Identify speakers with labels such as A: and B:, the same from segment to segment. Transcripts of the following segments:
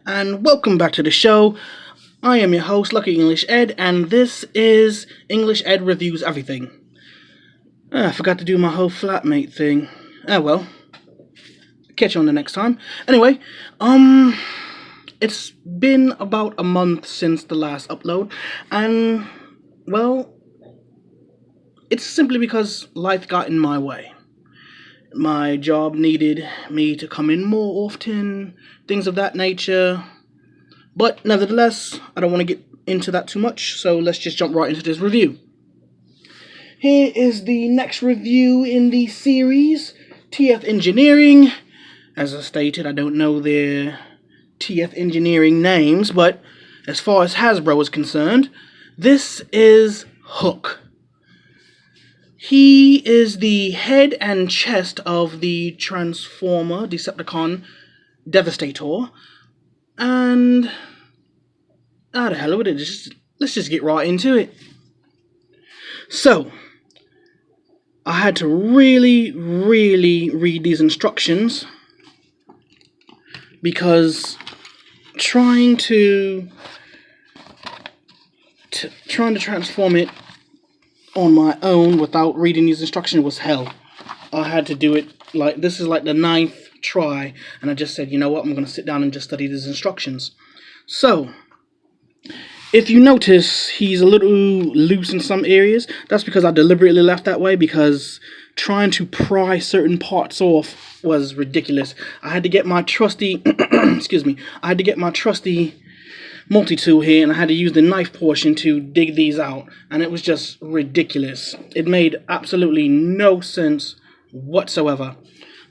A: and welcome back to the show. I am your host, Lucky English Ed, and this is English Ed Reviews Everything. I forgot to do my whole flatmate thing. Well, catch you on the next time. Anyway, it's been about a month since the last upload, and, well, it's simply because life got in my way. My job needed me to come in more often, things of that nature. But nevertheless, I don't want to get into that too much, so let's just jump right into this review. Here is the next review in the series, TF Engineering. As I stated, I don't know their TF Engineering names, but as far as Hasbro is concerned, this is Hook. He is the head and chest of the Transformer Decepticon Devastator, and the hell with it, let's just get right into it. So, I had to really read these instructions because trying to transform it on my own without reading these instructions was hell. I had to do it this is like the 9th try, and I just said, you know what, I'm going to sit down and just study these instructions. So, if you notice he's a little loose in some areas, that's because I deliberately left that way, because trying to pry certain parts off was ridiculous. I had to get my trusty I had to get my trusty multi-tool here, and I had to use the knife portion to dig these out, and it was just ridiculous. It made absolutely no sense whatsoever.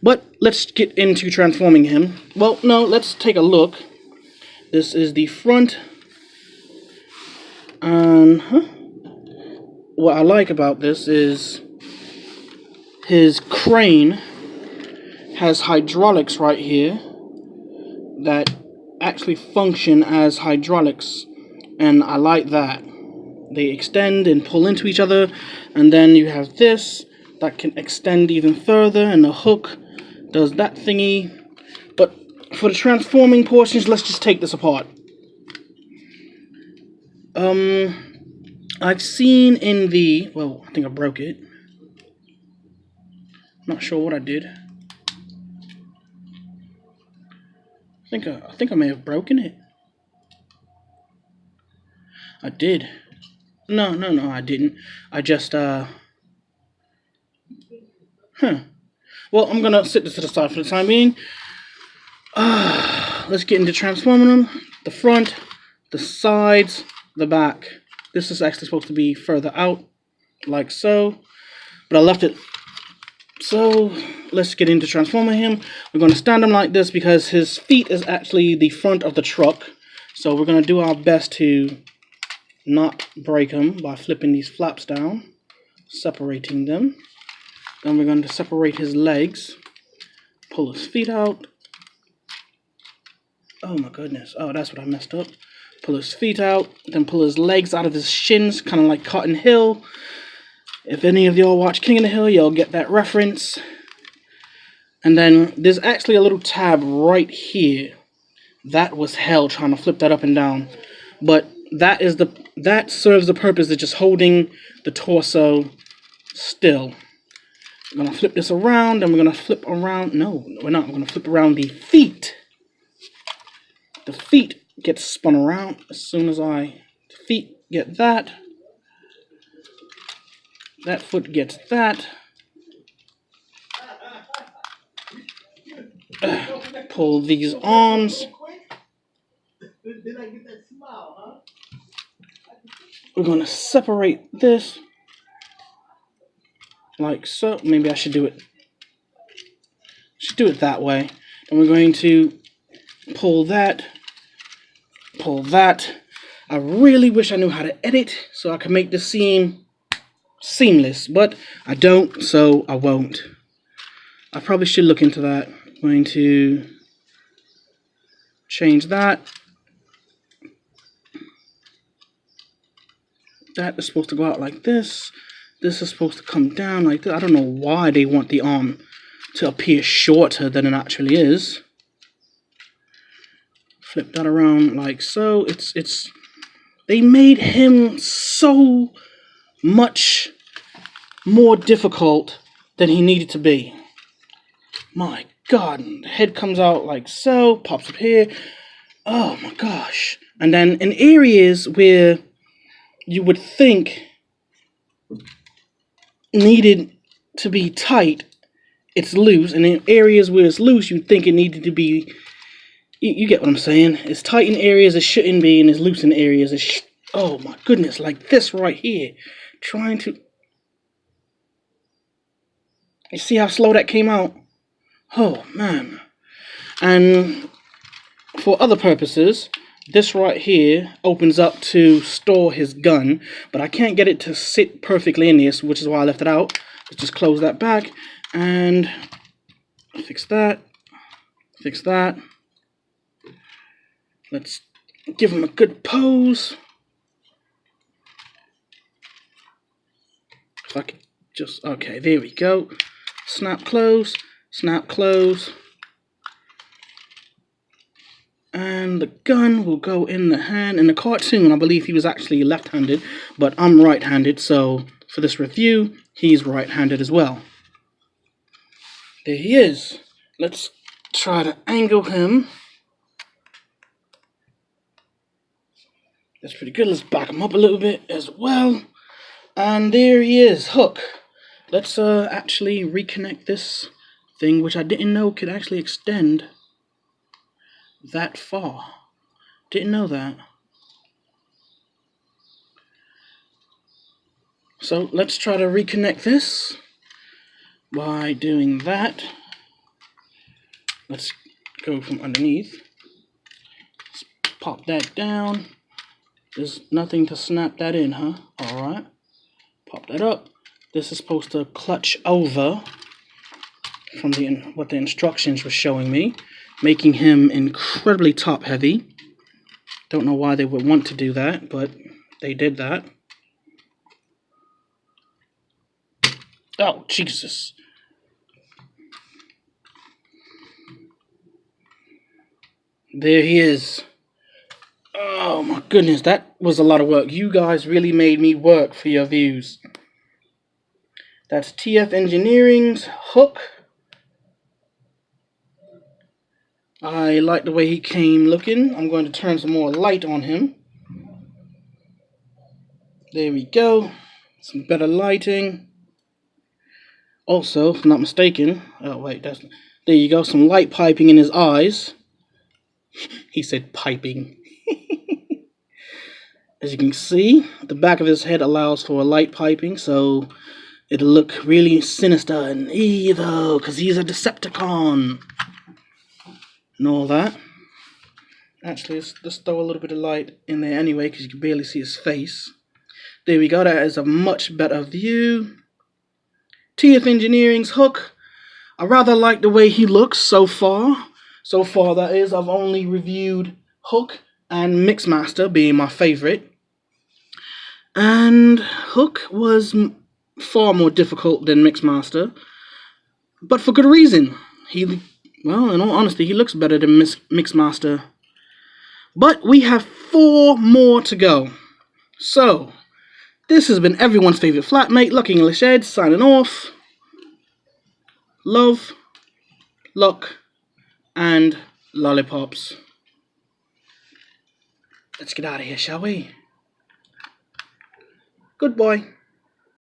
A: But let's get into transforming him. Well, no, let's take a look. This is the front, and what I like about this is his crane has hydraulics right here that actually function as hydraulics, and I like that. They extend and pull into each other, and then you have this that can extend even further, and the hook does that thingy. But for the transforming portions, let's just take this apart. I've seen in the, well, I think I broke it. Not sure what I did. I think I may have broken it. I did. No, I didn't. I just, Well, I'm gonna sit this to the side for the time being. Let's get into transforming them. The front, the sides, the back. This is actually supposed to be further out, like so. But I left it. So, let's get into transforming him. We're going to stand him like this because his feet is actually the front of the truck. So we're going to do our best to not break him by flipping these flaps down, separating them. Then we're going to separate his legs, pull his feet out. Oh my goodness. Oh, that's what I messed up. Pull his feet out, then pull his legs out of his shins, kind of like Cotton Hill. If any of y'all watch King of the Hill, y'all get that reference. And then there's actually a little tab right here. That was hell trying to flip that up and down. But that serves the purpose of just holding the torso still. I'm going to flip this around, and we're going to flip around. No, we're not. I'm going to flip around the feet. The feet get spun around as soon as the feet get that. That foot gets that. Pull these arms. We're going to separate this like so. Maybe I should do it. That way. And we're going to pull that. Pull that. I really wish I knew how to edit so I could make this seem seamless, but I don't, so I won't. I probably should look into that. I'm going to change that. That is supposed to go out like this. This is supposed to come down like this. I don't know why they want the arm to appear shorter than it actually is. Flip that around like so. It's they made him so much more difficult than he needed to be. My God, the head comes out like so, pops up here. Oh my gosh. And then in areas where you would think needed to be tight, it's loose. And in areas where it's loose, you'd think it needed to be, you get what I'm saying. It's tight in areas it shouldn't be, and it's loose in areas it oh my goodness, like this right here. Trying to... You see how slow that came out? Oh man. And for other purposes, this right here opens up to store his gun, but I can't get it to sit perfectly in this, which is why I left it out. Let's just close that back and fix that. Fix that. Let's give him a good pose. If I could just, okay, there we go. Snap close, snap close. And the gun will go in the hand. In the cartoon, I believe he was actually left-handed, but I'm right-handed, so for this review, he's right-handed as well. There he is. Let's try to angle him. That's pretty good. Let's back him up a little bit as well. And there he is, Hook. Let's actually reconnect this thing, which I didn't know could actually extend that far. Didn't know that. So let's try to reconnect this by doing that. Let's go from underneath. Let's pop that down. There's nothing to snap that in, huh? Alright. Pop that up. This is supposed to clutch over from what the instructions were showing me, making him incredibly top heavy. Don't know why they would want to do that, but they did that. Oh, Jesus. There he is. Oh my goodness, that was a lot of work. You guys really made me work for your views. That's TF Engineering's Hook. I like the way he came looking. I'm going to turn some more light on him. There we go. Some better lighting. Also, if I'm not mistaken, oh wait, there you go, some light piping in his eyes. He said piping. As you can see, the back of his head allows for light piping, so it'll look really sinister and evil, because he's a Decepticon. And all that. Actually, let's throw a little bit of light in there anyway, because you can barely see his face. There we go, that is a much better view. TF Engineering's Hook. I rather like the way he looks so far. So far, that is, I've only reviewed Hook and Mixmaster being my favorite. And Hook was far more difficult than Mixmaster, but for good reason. Well, in all honesty, he looks better than Mixmaster. But we have 4 more to go. So, this has been everyone's favorite flatmate, Lucky English Ed, signing off. Love, luck, and lollipops. Let's get out of here, shall we? Goodbye.